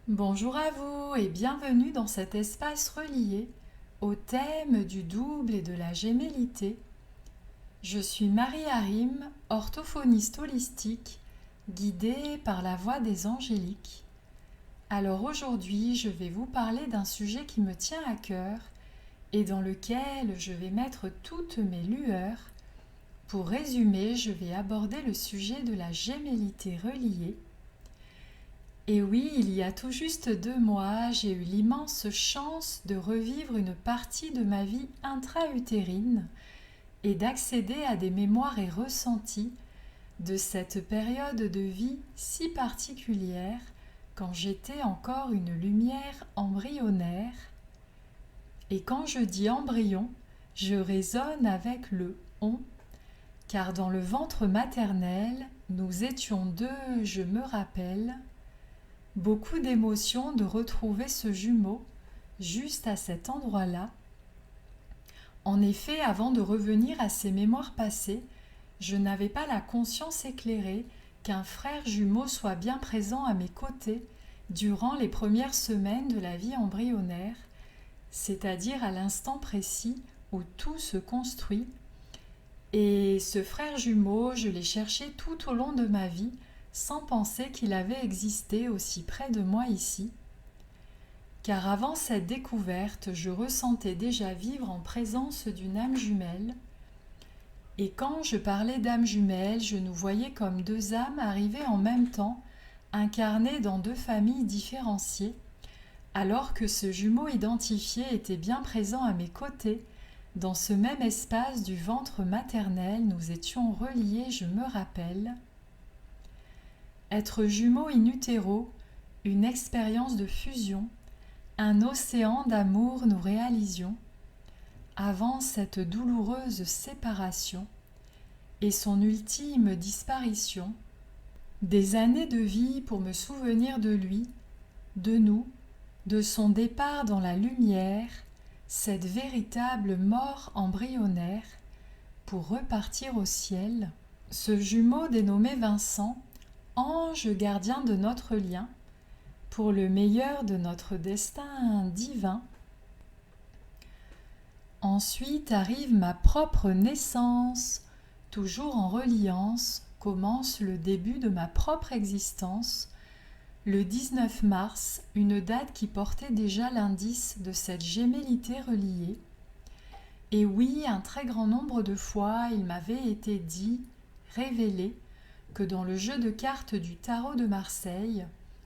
Bonjour à vous et bienvenue dans cet espace relié au thème du double et de la gémellité. Je suis Marie Harim, orthophoniste holistique, guidée par la voix des angéliques. Alors aujourd'hui, je vais vous parler d'un sujet qui me tient à cœur et dans lequel je vais mettre toutes mes lueurs. Pour résumer, je vais aborder le sujet de la gémellité reliée. Et oui, il y a tout juste 2 mois, j'ai eu l'immense chance de revivre une partie de ma vie intra-utérine et d'accéder à des mémoires et ressentis de cette période de vie si particulière quand j'étais encore une lumière embryonnaire. Et quand je dis embryon, je raisonne avec le on, car dans le ventre maternel, nous étions deux, je me rappelle. Beaucoup d'émotions de retrouver ce jumeau juste à cet endroit-là. En effet, avant de revenir à ces mémoires passées, je n'avais pas la conscience éclairée qu'un frère jumeau soit bien présent à mes côtés durant les premières semaines de la vie embryonnaire, c'est-à-dire à l'instant précis où tout se construit. Et ce frère jumeau, je l'ai cherché tout au long de ma vie, sans penser qu'il avait existé aussi près de moi ici. Car avant cette découverte, je ressentais déjà vivre en présence d'une âme jumelle. Et quand je parlais d'âme jumelle, je nous voyais comme deux âmes arrivées en même temps, incarnées dans deux familles différenciées, alors que ce jumeau identifié était bien présent à mes côtés. Dans ce même espace du ventre maternel, nous étions reliés, je me rappelle. Être jumeaux in utero, une expérience de fusion, un océan d'amour nous réalisions, avant cette douloureuse séparation et son ultime disparition, des années de vie pour me souvenir de lui, de nous, de son départ dans la lumière, cette véritable mort embryonnaire, pour repartir au ciel. Ce jumeau dénommé Vincent, ange gardien de notre lien, pour le meilleur de notre destin divin. Ensuite arrive ma propre naissance, toujours en reliance, commence le début de ma propre existence, le 19 mars, une date qui portait déjà l'indice de cette gémellité reliée. Et oui, un très grand nombre de fois, il m'avait été dit, révélé, que dans le jeu de cartes du tarot de Marseille,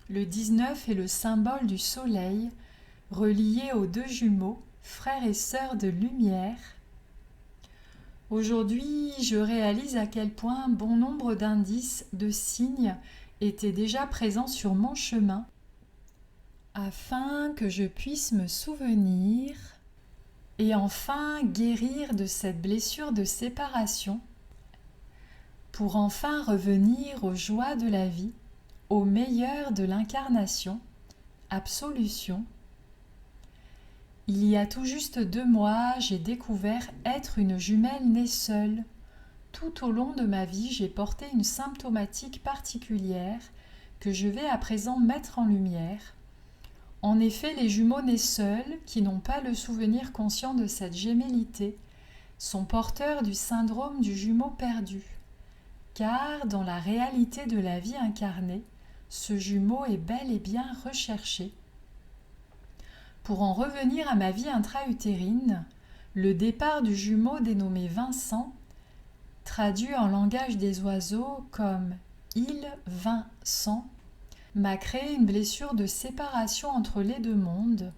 le 19 est le symbole du soleil, relié aux deux jumeaux, frères et sœurs de lumière. Aujourd'hui, je réalise à quel point bon nombre d'indices, de signes, étaient déjà présents sur mon chemin, afin que je puisse me souvenir et enfin guérir de cette blessure de séparation, pour enfin revenir aux joies de la vie, au meilleur de l'incarnation, absolution. Il y a tout juste 2 mois, j'ai découvert être une jumelle née seule. Tout au long de ma vie, j'ai porté une symptomatique particulière que je vais à présent mettre en lumière. En effet, les jumeaux nés seuls, qui n'ont pas le souvenir conscient de cette gémellité, sont porteurs du syndrome du jumeau perdu. Car dans la réalité de la vie incarnée, ce jumeau est bel et bien recherché. Pour en revenir à ma vie intra-utérine, le départ du jumeau dénommé Vincent, traduit en langage des oiseaux comme « il vint sans », m'a créé une blessure de séparation entre les deux mondes,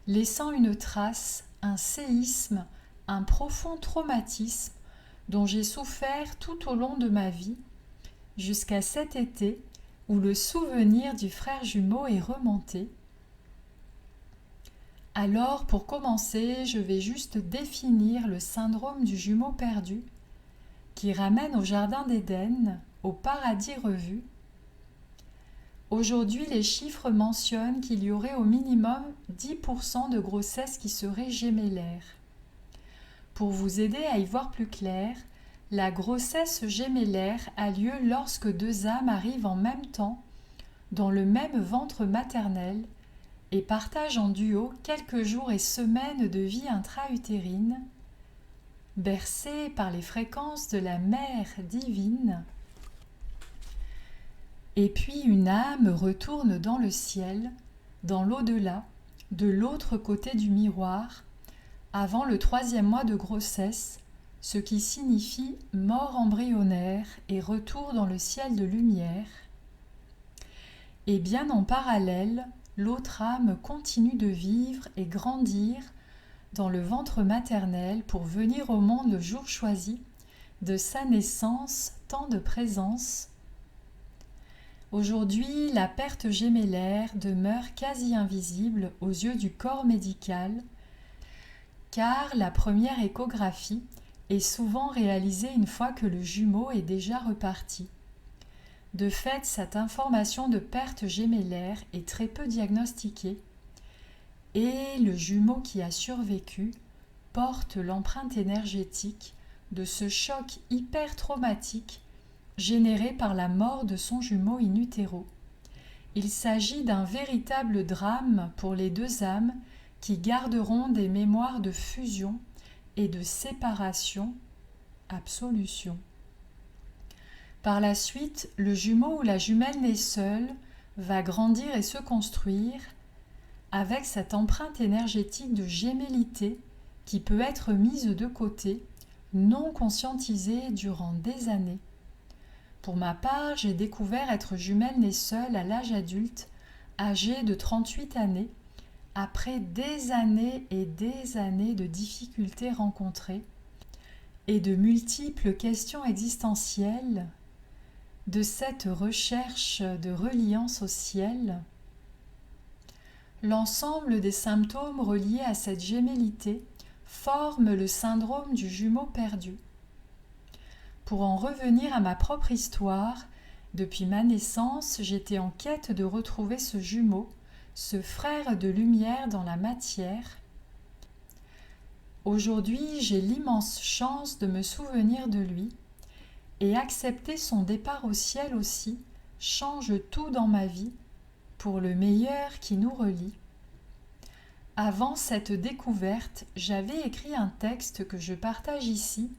laissant une trace, un séisme, un profond traumatisme dont j'ai souffert tout au long de ma vie, jusqu'à cet été où le souvenir du frère jumeau est remonté. Alors, pour commencer, je vais juste définir le syndrome du jumeau perdu qui ramène au jardin d'Éden, au paradis revu. Aujourd'hui, les chiffres mentionnent qu'il y aurait au minimum 10% de grossesses qui seraient gémellaires. Pour vous aider à y voir plus clair, la grossesse gémellaire a lieu lorsque deux âmes arrivent en même temps dans le même ventre maternel et partagent en duo quelques jours et semaines de vie intra-utérine, bercés par les fréquences de la mère divine. Et puis une âme retourne dans le ciel, dans l'au-delà, de l'autre côté du miroir, avant le 3e mois de grossesse, ce qui signifie mort embryonnaire et retour dans le ciel de lumière. Et bien en parallèle, l'autre âme continue de vivre et grandir dans le ventre maternel pour venir au monde le jour choisi de sa naissance, temps de présence. Aujourd'hui, la perte gémellaire demeure quasi invisible aux yeux du corps médical, car la première échographie est souvent réalisée une fois que le jumeau est déjà reparti. De fait, cette information de perte gémellaire est très peu diagnostiquée et le jumeau qui a survécu porte l'empreinte énergétique de ce choc hyper traumatique généré par la mort de son jumeau in utero. Il s'agit d'un véritable drame pour les deux âmes qui garderont des mémoires de fusion et de séparation, absolution. Par la suite, le jumeau ou la jumelle née seule va grandir et se construire avec cette empreinte énergétique de gémellité qui peut être mise de côté, non conscientisée durant des années. Pour ma part, j'ai découvert être jumelle née seule à l'âge adulte, âgée de 38 années, après des années et des années de difficultés rencontrées et de multiples questions existentielles, de cette recherche de reliance au ciel. L'ensemble des symptômes reliés à cette gémellité forment le syndrome du jumeau perdu. Pour en revenir à ma propre histoire, depuis ma naissance, j'étais en quête de retrouver ce jumeau, ce frère de lumière dans la matière. Aujourd'hui, j'ai l'immense chance de me souvenir de lui et accepter son départ au ciel aussi change tout dans ma vie pour le meilleur qui nous relie. Avant cette découverte, j'avais écrit un texte que je partage ici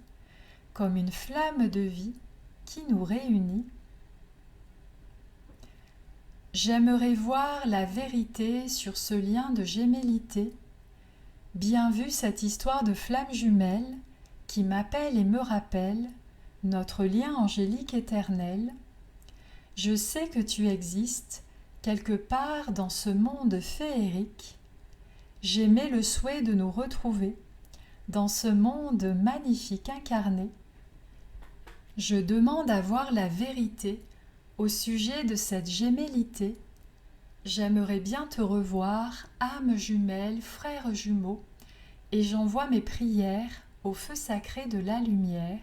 comme une flamme de vie qui nous réunit. J'aimerais voir la vérité sur ce lien de gémellité. Bien vu cette histoire de flamme jumelle qui m'appelle et me rappelle notre lien angélique éternel. Je sais que tu existes quelque part dans ce monde féerique. J'émets le souhait de nous retrouver dans ce monde magnifique incarné. Je demande à voir la vérité au sujet de cette gémellité. J'aimerais bien te revoir, âme jumelle, frère jumeau, et j'envoie mes prières au feu sacré de la lumière.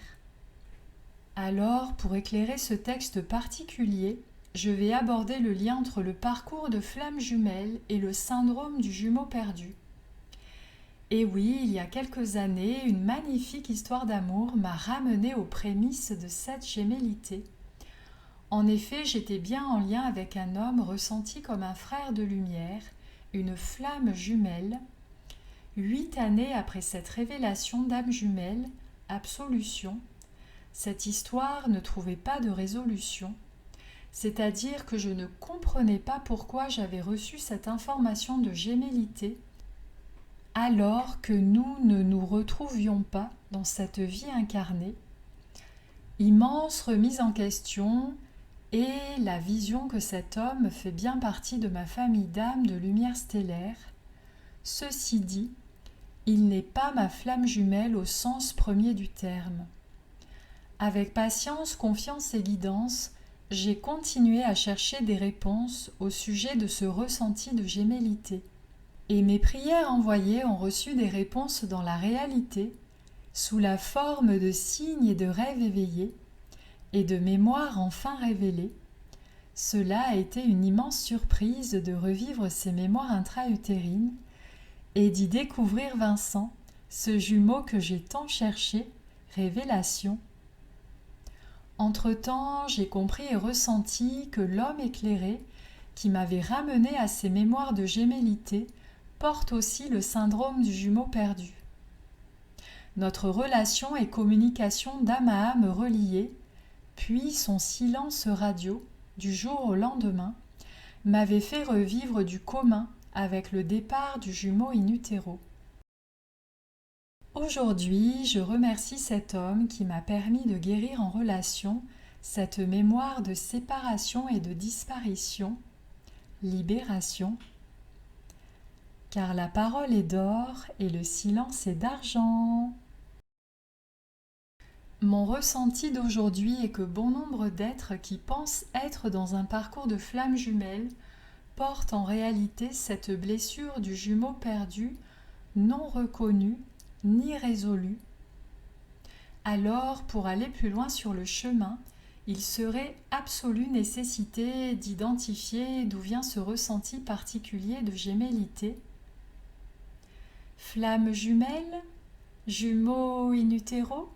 Alors, pour éclairer ce texte particulier, je vais aborder le lien entre le parcours de flamme jumelle et le syndrome du jumeau perdu. Et oui, il y a quelques années, une magnifique histoire d'amour m'a ramenée aux prémices de cette gémellité. En effet, j'étais bien en lien avec un homme ressenti comme un frère de lumière, une flamme jumelle. 8 années après cette révélation d'âme jumelle, absolution, cette histoire ne trouvait pas de résolution. C'est-à-dire que je ne comprenais pas pourquoi j'avais reçu cette information de gémellité alors que nous ne nous retrouvions pas dans cette vie incarnée. Immense remise en question et la vision que cet homme fait bien partie de ma famille d'âmes de lumière stellaire. Ceci dit, il n'est pas ma flamme jumelle au sens premier du terme. Avec patience, confiance et guidance, j'ai continué à chercher des réponses au sujet de ce ressenti de gémellité. Et mes prières envoyées ont reçu des réponses dans la réalité, sous la forme de signes et de rêves éveillés, et de mémoires enfin révélées. Cela a été une immense surprise de revivre ces mémoires intra-utérines et d'y découvrir Vincent, ce jumeau que j'ai tant cherché, révélation. Entre-temps, j'ai compris et ressenti que l'homme éclairé qui m'avait ramené à ces mémoires de gémellité, porte aussi le syndrome du jumeau perdu. Notre relation et communication d'âme à âme reliée, puis son silence radio, du jour au lendemain, m'avait fait revivre du commun avec le départ du jumeau in utero. Aujourd'hui, je remercie cet homme qui m'a permis de guérir en relation cette mémoire de séparation et de disparition, libération, car la parole est d'or et le silence est d'argent. Mon ressenti d'aujourd'hui est que bon nombre d'êtres qui pensent être dans un parcours de flammes jumelles portent en réalité cette blessure du jumeau perdu, non reconnue ni résolue. Alors, pour aller plus loin sur le chemin, il serait absolue nécessité d'identifier d'où vient ce ressenti particulier de gémellité. Flamme jumelle, jumeaux in utero,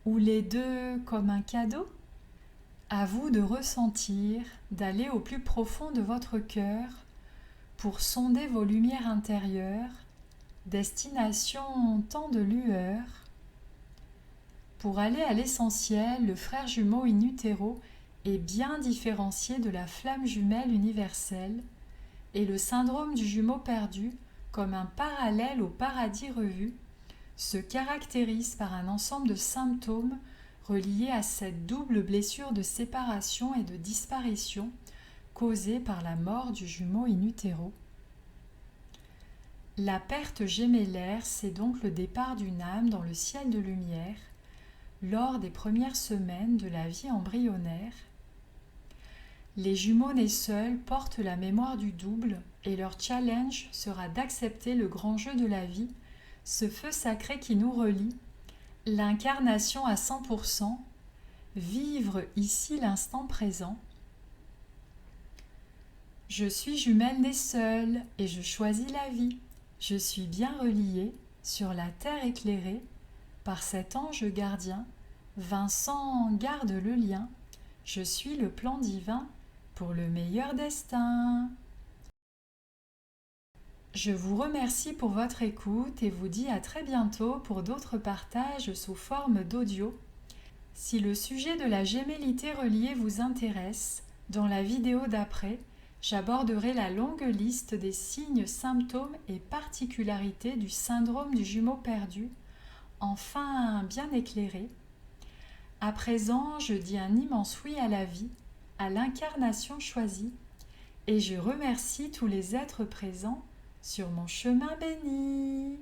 ou les deux comme un cadeau? À vous de ressentir, d'aller au plus profond de votre cœur pour sonder vos lumières intérieures, destination tant de lueur. Pour aller à l'essentiel, le frère jumeau in utero est bien différencié de la flamme jumelle universelle et le syndrome du jumeau perdu, comme un parallèle au paradis revu, se caractérise par un ensemble de symptômes reliés à cette double blessure de séparation et de disparition causée par la mort du jumeau in utero. La perte gémellaire, c'est donc le départ d'une âme dans le ciel de lumière lors des premières semaines de la vie embryonnaire. Les jumeaux nés seuls portent la mémoire du double et leur challenge sera d'accepter le grand jeu de la vie, ce feu sacré qui nous relie, l'incarnation à 100%, vivre ici l'instant présent. Je suis jumelle née seule et je choisis la vie. Je suis bien reliée sur la terre éclairée par cet ange gardien. Vincent garde le lien. Je suis le plan divin pour le meilleur destin. Je vous remercie pour votre écoute et vous dis à très bientôt pour d'autres partages sous forme d'audio. Si le sujet de la gémellité reliée vous intéresse, dans la vidéo d'après, j'aborderai la longue liste des signes, symptômes et particularités du syndrome du jumeau perdu, enfin bien éclairé. À présent, je dis un immense oui à la vie, à l'incarnation choisie, et je remercie tous les êtres présents sur mon chemin béni.